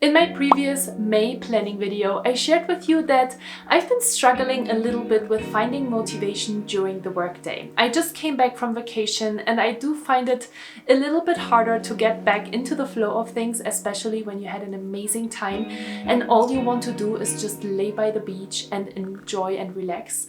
In my previous May planning video, I shared with you that I've been struggling a little bit with finding motivation during the workday. I just came back from vacation and I do find it a little bit harder to get back into the flow of things, especially when you had an amazing time and all you want to do is just lay by the beach and enjoy and relax.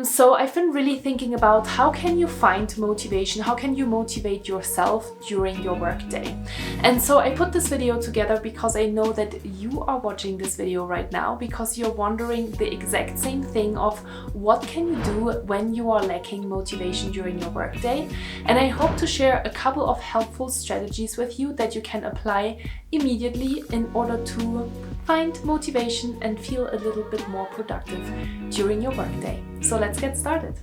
So I've been really thinking about how can you find motivation, how can you motivate yourself during your workday. And so I put this video together because I know that you are watching this video right now because you're wondering the exact same thing of what can you do when you are lacking motivation during your workday. And I hope to share a couple of helpful strategies with you that you can apply immediately in order to find motivation and feel a little bit more productive during your workday. So let's get started.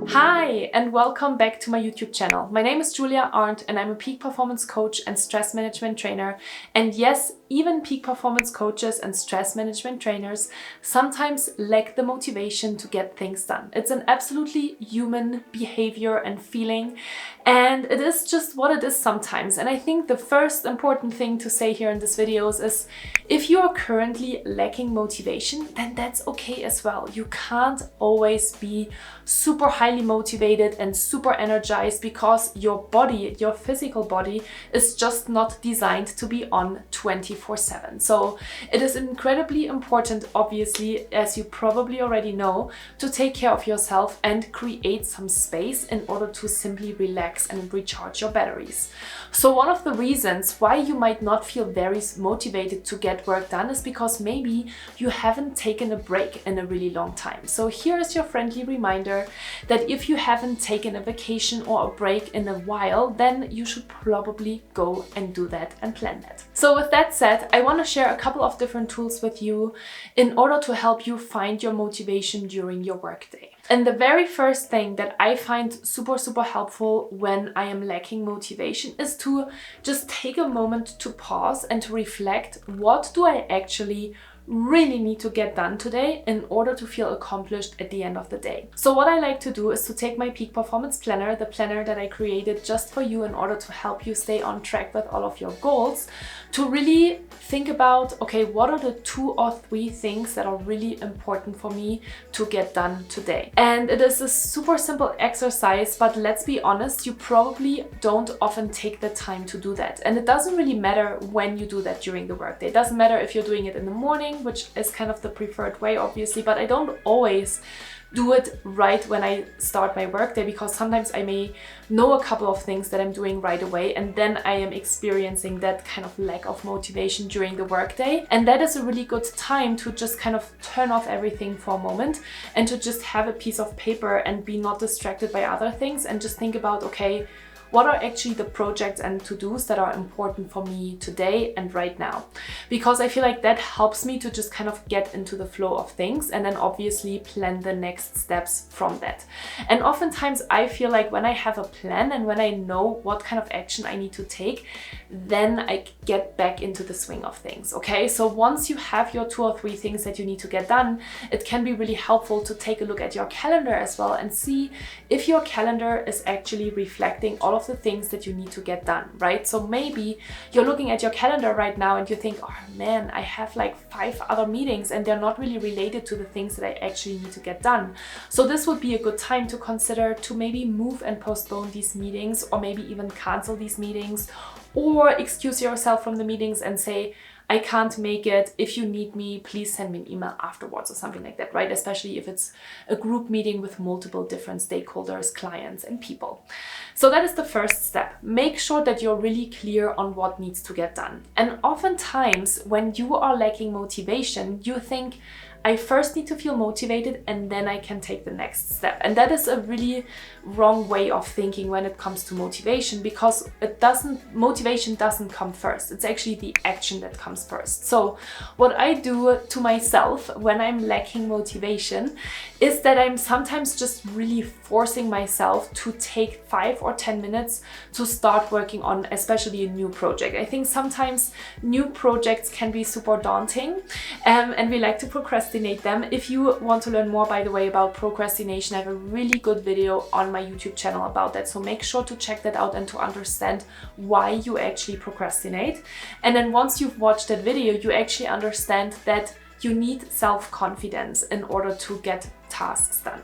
Hi and welcome back to my YouTube channel. My name is Arndt and I'm a peak performance coach and stress management trainer. And yes, even peak performance coaches and stress management trainers sometimes lack the motivation to get things done. It's an absolutely human behavior and feeling, and it is just what it is sometimes. And I think the first important thing to say here in this video is if you are currently lacking motivation, then that's okay as well. You can't always be super highly motivated and super energized because your body, your physical body, is just not designed to be on 24/7. So it is incredibly important, obviously, as you probably already know, to take care of yourself and create some space in order to simply relax and recharge your batteries. So one of the reasons why you might not feel very motivated to get work done is because maybe you haven't taken a break in a really long time. So here is your friendly reminder that if you haven't taken a vacation or a break in a while, then you should probably go and do that and plan that. So with that said, I want to share a couple of different tools with you in order to help you find your motivation during your workday. And the very first thing that I find super helpful when I am lacking motivation is to just take a moment to pause and to reflect, what do I actually really need to get done today in order to feel accomplished at the end of the day. So what I like to do is to take my peak performance planner, the planner that I created just for you in order to help you stay on track with all of your goals, to really think about, okay, what are the 2 or 3 things that are really important for me to get done today? And it is a super simple exercise, but let's be honest, you probably don't often take the time to do that. And it doesn't really matter when you do that during the workday. It doesn't matter if you're doing it in the morning, which is kind of the preferred way, obviously, but I don't always do it right when I start my workday because sometimes I may know a couple of things that I'm doing right away and then I am experiencing that kind of lack of motivation during the workday. And that is a really good time to just kind of turn off everything for a moment and to just have a piece of paper and be not distracted by other things and just think about, okay, what are actually the projects and to-dos that are important for me today and right now? Because I feel like that helps me to just kind of get into the flow of things and then obviously plan the next steps from that. And oftentimes I feel like when I have a plan and when I know what kind of action I need to take, then I get back into the swing of things, okay? So once you have your 2 or 3 things that you need to get done, it can be really helpful to take a look at your calendar as well and see if your calendar is actually reflecting all of the things that you need to get done, right? So maybe you're looking at your calendar right now and you think, oh man, I have like 5 other meetings and they're not really related to the things that I actually need to get done. So this would be a good time to consider to maybe move and postpone these meetings, or maybe even cancel these meetings, or excuse yourself from the meetings and say, I can't make it. If you need me, please send me an email afterwards or something like that, right? Especially if it's a group meeting with multiple different stakeholders, clients, and people. So that is the first step. Make sure that you're really clear on what needs to get done. And oftentimes when you are lacking motivation, you think, I first need to feel motivated and then I can take the next step. And that is a really wrong way of thinking when it comes to motivation, because motivation doesn't come first. It's actually the action that comes first. So what I do to myself when I'm lacking motivation is that I'm sometimes just really forcing myself to take 5 or 10 minutes to start working on especially a new project. I think sometimes new projects can be super daunting and we like to procrastinate procrastinate them. If you want to learn more, by the way, about procrastination, I have a really good video on my YouTube channel about that. So make sure to check that out and to understand why you actually procrastinate. And then once you've watched that video, you actually understand that you need self-confidence in order to get tasks done.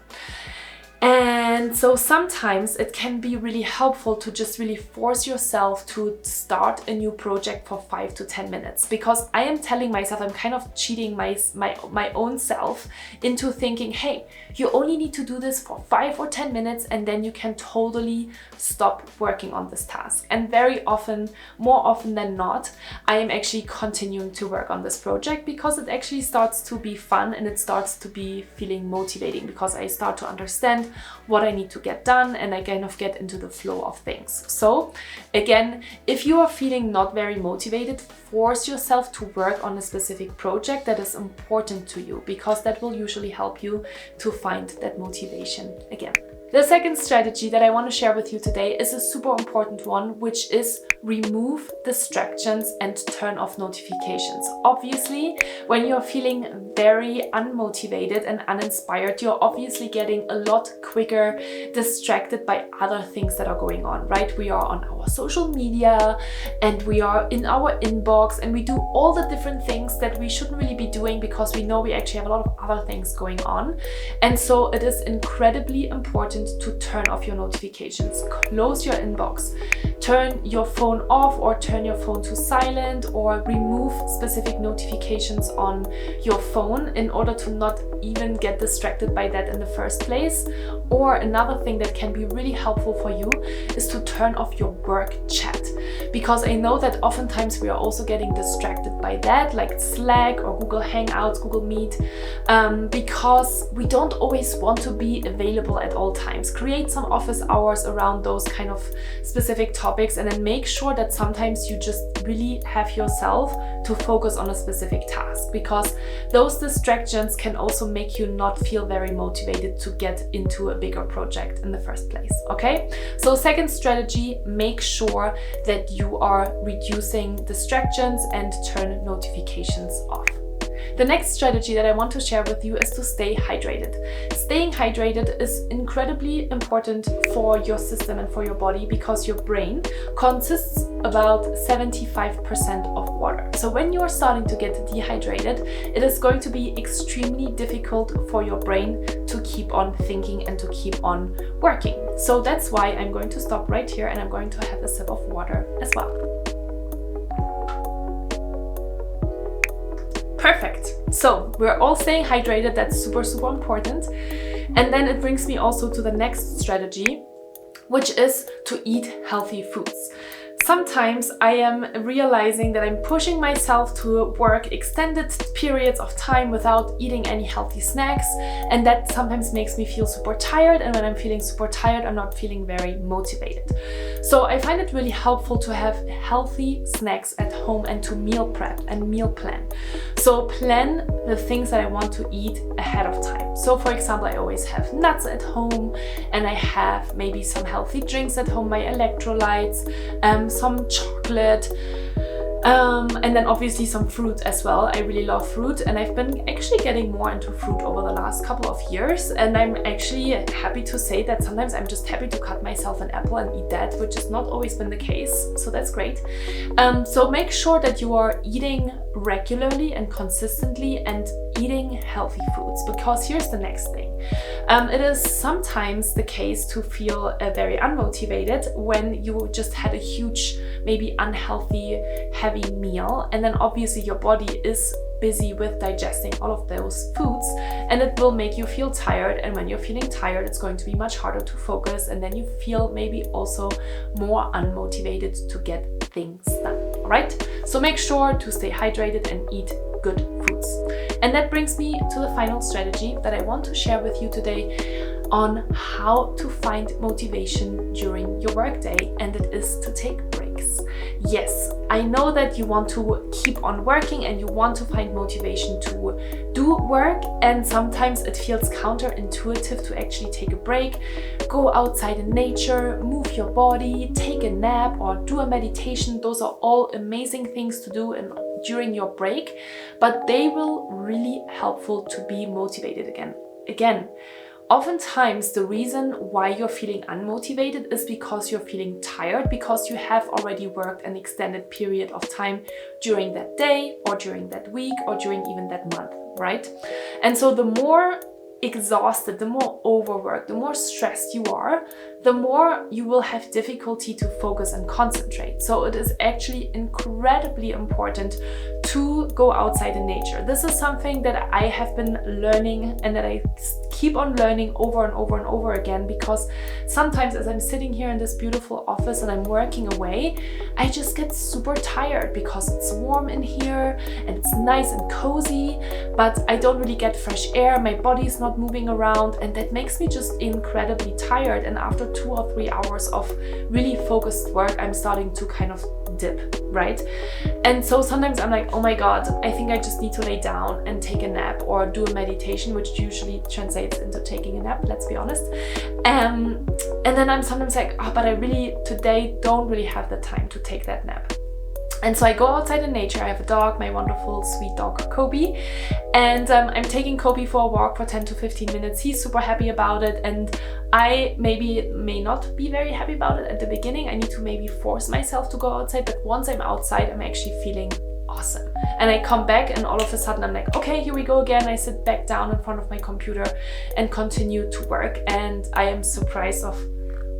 And so sometimes it can be really helpful to just really force yourself to start a new project for 5 to 10 minutes, because I am telling myself, I'm kind of cheating my own self into thinking, hey, you only need to do this for 5 or 10 minutes and then you can totally stop working on this task. And very often, more often than not, I am actually continuing to work on this project because it actually starts to be fun and it starts to be feeling motivating, because I start to understand what I need to get done and I kind of get into the flow of things. So again, if you are feeling not very motivated, force yourself to work on a specific project that is important to you, because that will usually help you to find that motivation again. The second strategy that I want to share with you today is a super important one, which is remove distractions and turn off notifications. Obviously, when you're feeling very unmotivated and uninspired, you're obviously getting a lot quicker distracted by other things that are going on, right? We are on our social media and we are in our inbox and we do all the different things that we shouldn't really be doing because we know we actually have a lot of other things going on. And so it is incredibly important to turn off your notifications. Close your inbox, turn your phone off or turn your phone to silent, or remove specific notifications on your phone in order to not even get distracted by that in the first place. Or another thing that can be really helpful for you is to turn off your work chat, because I know that oftentimes we are also getting distracted by that, like Slack or Google Hangouts, Google Meet, because we don't always want to be available at all times. Create some office hours around those kind of specific topics, and then make sure that sometimes you just really have yourself to focus on a specific task, because those distractions can also make you not feel very motivated to get into a bigger project in the first place. Okay, so second strategy, make sure that you are reducing distractions and turn notifications off. The next strategy that I want to share with you is to stay hydrated. Staying hydrated is incredibly important for your system and for your body, because your brain consists about 75% of water. So when you are starting to get dehydrated, it is going to be extremely difficult for your brain to keep on thinking and to keep on working. So that's why I'm going to stop right here and I'm going to have a sip of water as well. Perfect. So we're all staying hydrated. That's super, super important. And then it brings me also to the next strategy, which is to eat healthy foods. Sometimes I am realizing that I'm pushing myself to work extended periods of time without eating any healthy snacks, and that sometimes makes me feel super tired, and when I'm feeling super tired, I'm not feeling very motivated. So I find it really helpful to have healthy snacks at home and to meal prep and meal plan. So plan the things that I want to eat ahead of time. So for example, I always have nuts at home, and I have maybe some healthy drinks at home, my electrolytes, some chocolate, and then obviously some fruit as well. I really love fruit, and I've been actually getting more into fruit over the last couple of years, and I'm actually happy to say that sometimes I'm just happy to cut myself an apple and eat that, which has not always been the case, so that's great. So make sure that you are eating regularly and consistently and eating healthy foods, because here's the next thing. It is sometimes the case to feel very unmotivated when you just had a huge, maybe unhealthy, heavy meal, and then obviously your body is busy with digesting all of those foods, and it will make you feel tired, and when you're feeling tired, it's going to be much harder to focus, and then you feel maybe also more unmotivated to get things done. All right, so make sure to stay hydrated and eat good foods. And that brings me to the final strategy that I want to share with you today on how to find motivation during your workday, and it is to take breaks. Yes, I know that you want to keep on working and you want to find motivation to do work, and sometimes it feels counterintuitive to actually take a break, go outside in nature, move your body, take a nap, or do a meditation. Those are all amazing things to do, and during your break, but they will really helpful to be motivated again. Oftentimes, the reason why you're feeling unmotivated is because you're feeling tired, because you have already worked an extended period of time during that day or during that week or during even that month, right? And so the more exhausted, the more overworked, the more stressed you are, the more you will have difficulty to focus and concentrate. So it is actually incredibly important to go outside in nature. This is something that I have been learning and that I keep on learning over and over and over again, because sometimes as I'm sitting here in this beautiful office and I'm working away, I just get super tired because it's warm in here and it's nice and cozy, but I don't really get fresh air, my body is not moving around, and that makes me just incredibly tired. And after 2 or 3 hours of really focused work, I'm starting to kind of dip, right? And so sometimes I'm like, oh my god, I think I just need to lay down and take a nap or do a meditation, which usually translates into taking a nap, let's be honest. And then I'm sometimes like, oh, but I really today don't really have the time to take that nap. And so I go outside in nature. I have a dog, my wonderful sweet dog Kobe, and I'm taking Kobe for a walk for 10 to 15 minutes. He's super happy about it, and I may not be very happy about it at the beginning. I need to maybe force myself to go outside, but once I'm outside, I'm actually feeling awesome. And I come back and all of a sudden I'm like, okay, here we go again. I sit back down in front of my computer and continue to work, and I am surprised of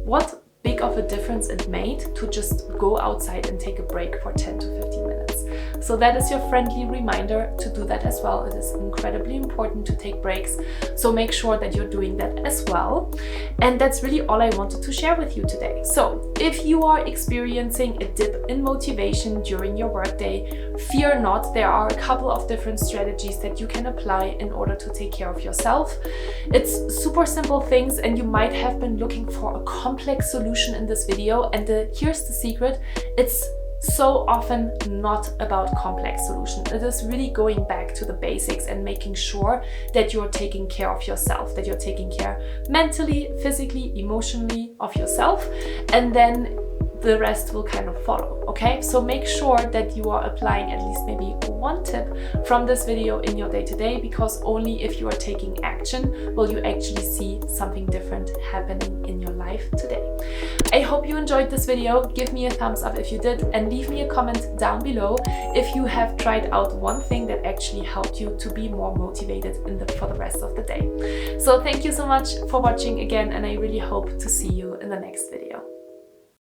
what big of a difference it made to just go outside and take a break for 10 to 15 minutes. So that is your friendly reminder to do that as well. It is incredibly important to take breaks, so make sure that you're doing that as well. And that's really all I wanted to share with you today. So if you are experiencing a dip in motivation during your workday, fear not. There are a couple of different strategies that you can apply in order to take care of yourself. It's super simple things, and you might have been looking for a complex solution in this video, and here's the secret: it's so often not about complex solution. It is really going back to the basics and making sure that you're taking care of yourself, that you're taking care mentally, physically, emotionally of yourself, and then the rest will kind of follow, okay? So make sure that you are applying at least maybe one tip from this video in your day-to-day, because only if you are taking action will you actually see something different happening in your life today. I hope you enjoyed this video. Give me a thumbs up if you did, and leave me a comment down below if you have tried out one thing that actually helped you to be more motivated for the rest of the day. So thank you so much for watching again, and I really hope to see you in the next video.